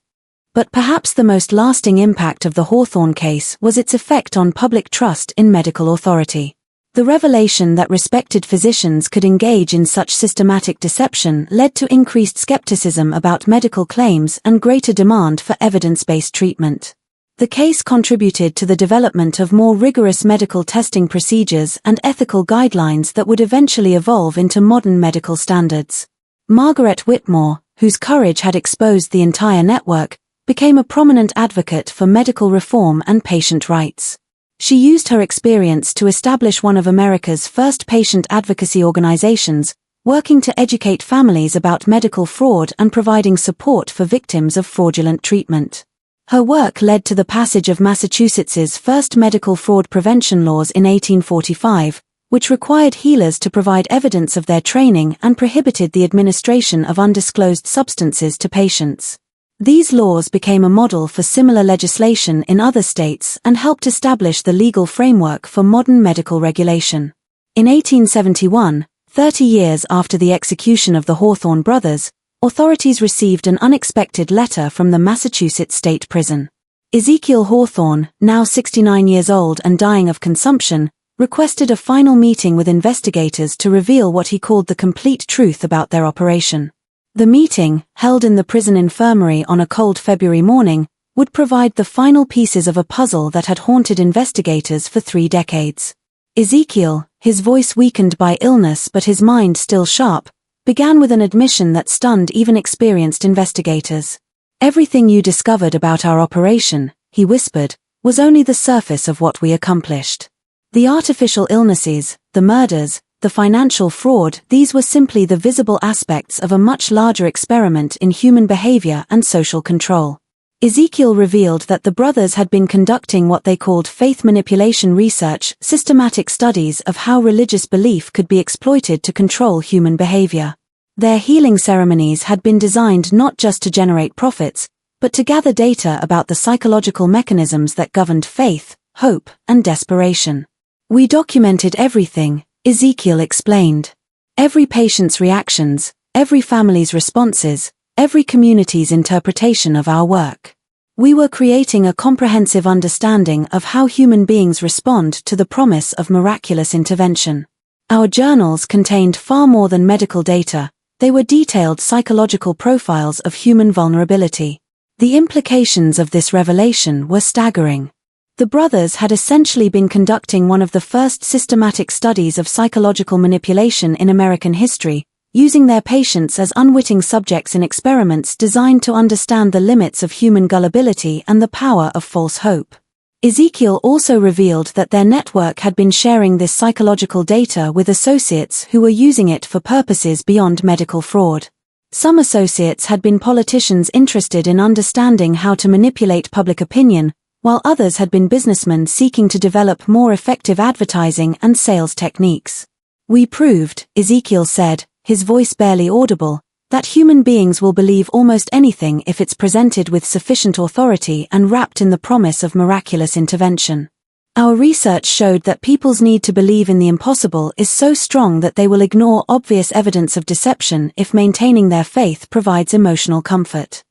A: But perhaps the most lasting impact of the Hawthorne case was its effect on public trust in medical authority. The revelation that respected physicians could engage in such systematic deception led to increased skepticism about medical claims and greater demand for evidence-based treatment. The case contributed to the development of more rigorous medical testing procedures and ethical guidelines that would eventually evolve into modern medical standards. Margaret Whitmore, whose courage had exposed the entire network, became a prominent advocate for medical reform and patient rights. She used her experience to establish one of America's first patient advocacy organizations, working to educate families about medical fraud and providing support for victims of fraudulent treatment. Her work led to the passage of Massachusetts's first medical fraud prevention laws in 1845, which required healers to provide evidence of their training and prohibited the administration of undisclosed substances to patients. These laws became a model for similar legislation in other states and helped establish the legal framework for modern medical regulation. In 1871, 30 years after the execution of the Hawthorne Brothers, authorities received an unexpected letter from the Massachusetts State Prison. Ezekiel Hawthorne, now 69 years old and dying of consumption, requested a final meeting with investigators to reveal what he called the complete truth about their operation. The meeting, held in the prison infirmary on a cold February morning, would provide the final pieces of a puzzle that had haunted investigators for 3 decades. Ezekiel, his voice weakened by illness but his mind still sharp, began with an admission that stunned even experienced investigators. "Everything you discovered about our operation," he whispered, "was only the surface of what we accomplished. The artificial illnesses, the murders, the financial fraud, these were simply the visible aspects of a much larger experiment in human behavior and social control." Ezekiel revealed that the brothers had been conducting what they called faith manipulation research, systematic studies of how religious belief could be exploited to control human behavior. Their healing ceremonies had been designed not just to generate profits, but to gather data about the psychological mechanisms that governed faith, hope, and desperation. "We documented everything," Ezekiel explained. "Every patient's reactions, every family's responses, every community's interpretation of our work. We were creating a comprehensive understanding of how human beings respond to the promise of miraculous intervention. Our journals contained far more than medical data, they were detailed psychological profiles of human vulnerability. The implications of this revelation were staggering. The brothers had essentially been conducting one of the first systematic studies of psychological manipulation in American history, using their patients as unwitting subjects in experiments designed to understand the limits of human gullibility and the power of false hope. Ezekiel also revealed that their network had been sharing this psychological data with associates who were using it for purposes beyond medical fraud. Some associates had been politicians interested in understanding how to manipulate public opinion, while others had been businessmen seeking to develop more effective advertising and sales techniques. "We proved," Ezekiel said, his voice barely audible, "that human beings will believe almost anything if it's presented with sufficient authority and wrapped in the promise of miraculous intervention. Our research showed that people's need to believe in the impossible is so strong that they will ignore obvious evidence of deception if maintaining their faith provides emotional comfort."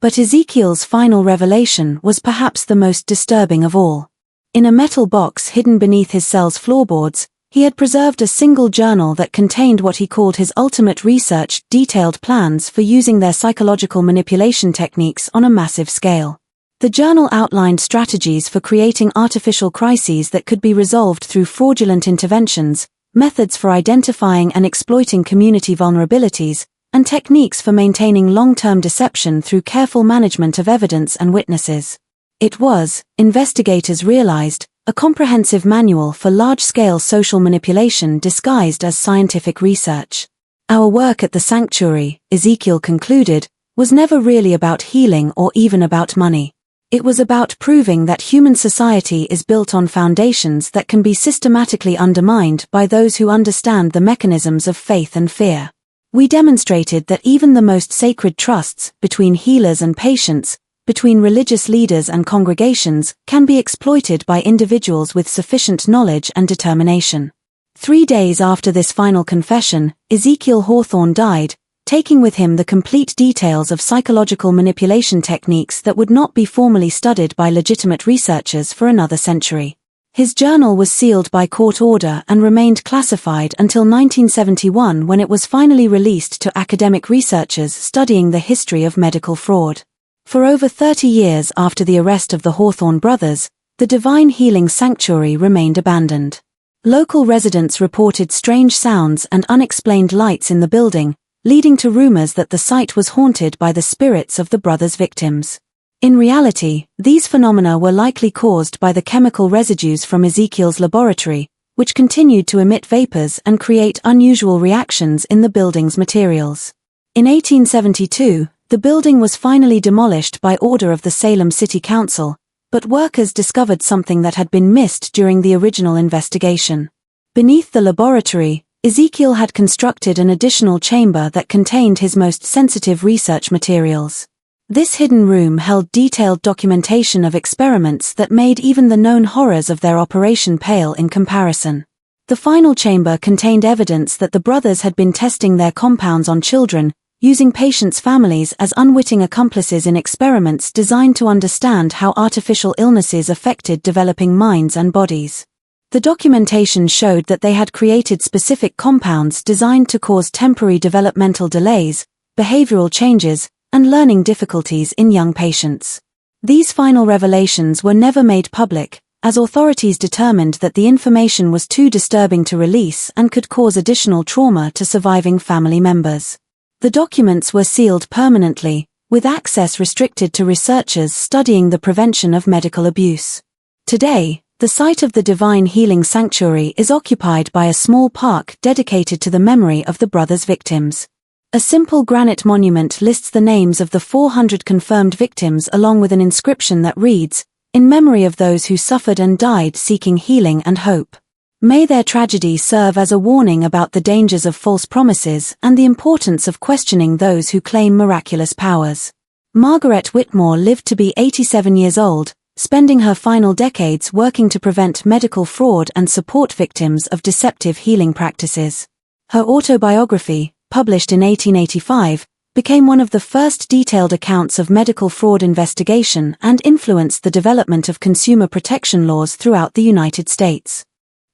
A: But Ezekiel's final revelation was perhaps the most disturbing of all. In a metal box hidden beneath his cell's floorboards, he had preserved a single journal that contained what he called his ultimate research, detailed plans for using their psychological manipulation techniques on a massive scale. The journal outlined strategies for creating artificial crises that could be resolved through fraudulent interventions, methods for identifying and exploiting community vulnerabilities, and techniques for maintaining long-term deception through careful management of evidence and witnesses. It was, investigators realized, a comprehensive manual for large-scale social manipulation disguised as scientific research. "Our work at the sanctuary," Ezekiel concluded, "was never really about healing or even about money. It was about proving that human society is built on foundations that can be systematically undermined by those who understand the mechanisms of faith and fear. We demonstrated that even the most sacred trusts, between healers and patients, between religious leaders and congregations, can be exploited by individuals with sufficient knowledge and determination." 3 days after this final confession, Ezekiel Hawthorne died, taking with him the complete details of psychological manipulation techniques that would not be formally studied by legitimate researchers for another century. His journal was sealed by court order and remained classified until 1971, when it was finally released to academic researchers studying the history of medical fraud. For over 30 years after the arrest of the Hawthorne Brothers, the Divine Healing Sanctuary remained abandoned. Local residents reported strange sounds and unexplained lights in the building, leading to rumors that the site was haunted by the spirits of the brothers' victims. In reality, these phenomena were likely caused by the chemical residues from Ezekiel's laboratory, which continued to emit vapors and create unusual reactions in the building's materials. In 1872, the building was finally demolished by order of the Salem City Council, but workers discovered something that had been missed during the original investigation. Beneath the laboratory, Ezekiel had constructed an additional chamber that contained his most sensitive research materials. This hidden room held detailed documentation of experiments that made even the known horrors of their operation pale in comparison. The final chamber contained evidence that the brothers had been testing their compounds on children, using patients' families as unwitting accomplices in experiments designed to understand how artificial illnesses affected developing minds and bodies. The documentation showed that they had created specific compounds designed to cause temporary developmental delays, behavioral changes, and learning difficulties in young patients. These final revelations were never made public, as authorities determined that the information was too disturbing to release and could cause additional trauma to surviving family members. The documents were sealed permanently, with access restricted to researchers studying the prevention of medical abuse. Today, the site of the Divine Healing Sanctuary is occupied by a small park dedicated to the memory of the brothers' victims. A simple granite monument lists the names of the 400 confirmed victims along with an inscription that reads, "In memory of those who suffered and died seeking healing and hope. May their tragedy serve as a warning about the dangers of false promises and the importance of questioning those who claim miraculous powers." Margaret Whitmore lived to be 87 years old, spending her final decades working to prevent medical fraud and support victims of deceptive healing practices. Her autobiography, published in 1885, became one of the first detailed accounts of medical fraud investigation and influenced the development of consumer protection laws throughout the United States.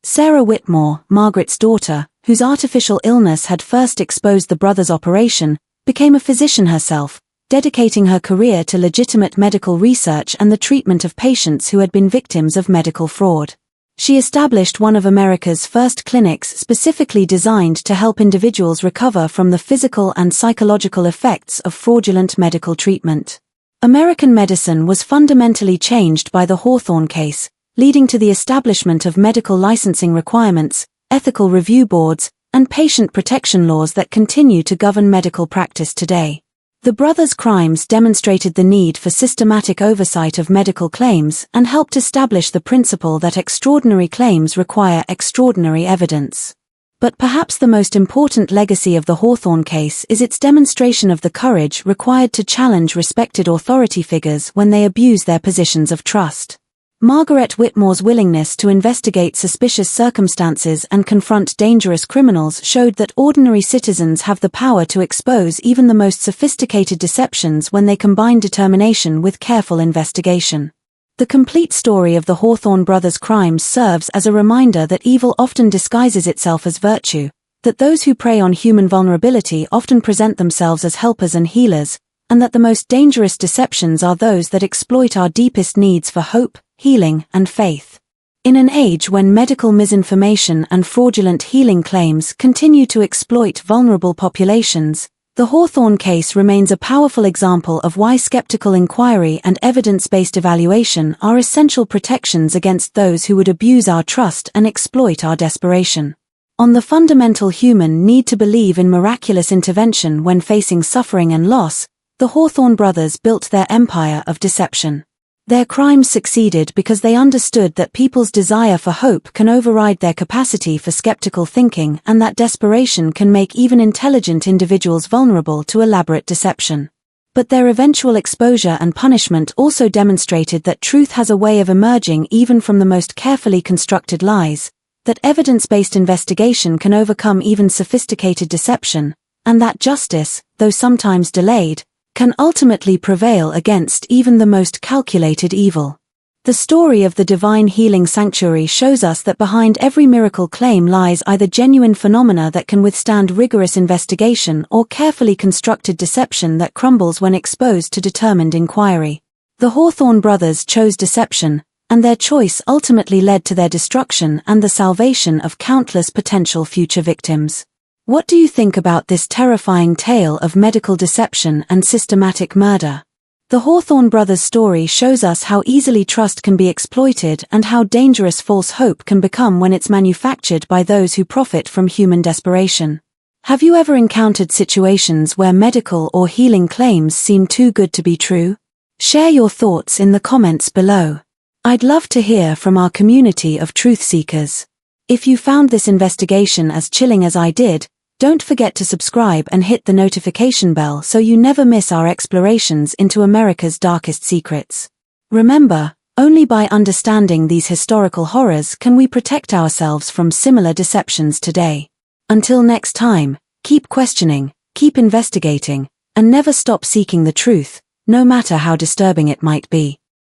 A: Sarah Whitmore, Margaret's daughter, whose artificial illness had first exposed the brothers' operation, became a physician herself, dedicating her career to legitimate medical research and the treatment of patients who had been victims of medical fraud. She established one of America's first clinics specifically designed to help individuals recover from the physical and psychological effects of fraudulent medical treatment. American medicine was fundamentally changed by the Hawthorne case, leading to the establishment of medical licensing requirements, ethical review boards, and patient protection laws that continue to govern medical practice today. The brothers' crimes demonstrated the need for systematic oversight of medical claims and helped establish the principle that extraordinary claims require extraordinary evidence. But perhaps the most important legacy of the Hawthorne case is its demonstration of the courage required to challenge respected authority figures when they abuse their positions of trust. Margaret Whitmore's willingness to investigate suspicious circumstances and confront dangerous criminals showed that ordinary citizens have the power to expose even the most sophisticated deceptions when they combine determination with careful investigation. The complete story of the Hawthorne brothers' crimes serves as a reminder that evil often disguises itself as virtue, that those who prey on human vulnerability often present themselves as helpers and healers, and that the most dangerous deceptions are those that exploit our deepest needs for hope, healing, and faith. In an age when medical misinformation and fraudulent healing claims continue to exploit vulnerable populations, the Hawthorne case remains a powerful example of why skeptical inquiry and evidence-based evaluation are essential protections against those who would abuse our trust and exploit our desperation. On the fundamental human need to believe in miraculous intervention when facing suffering and loss, the Hawthorne brothers built their empire of deception. Their crimes succeeded because they understood that people's desire for hope can override their capacity for skeptical thinking and that desperation can make even intelligent individuals vulnerable to elaborate deception. But their eventual exposure and punishment also demonstrated that truth has a way of emerging even from the most carefully constructed lies, that evidence-based investigation can overcome even sophisticated deception, and that justice, though sometimes delayed, can ultimately prevail against even the most calculated evil. The story of the Divine Healing Sanctuary shows us that behind every miracle claim lies either genuine phenomena that can withstand rigorous investigation or carefully constructed deception that crumbles when exposed to determined inquiry. The Hawthorne brothers chose deception, and their choice ultimately led to their destruction and the salvation of countless potential future victims. What do you think about this terrifying tale of medical deception and systematic murder? The Hawthorne Brothers story shows us how easily trust can be exploited and how dangerous false hope can become when it's manufactured by those who profit from human desperation. Have you ever encountered situations where medical or healing claims seem too good to be true? Share your thoughts in the comments below. I'd love to hear from our community of truth seekers. If you found this investigation as chilling as I did, don't forget to subscribe and hit the notification bell so you never miss our explorations into America's darkest secrets. Remember, only by understanding these historical horrors can we protect ourselves from similar deceptions today. Until next time, keep questioning, keep investigating, and never stop seeking the truth, no matter how disturbing it might be.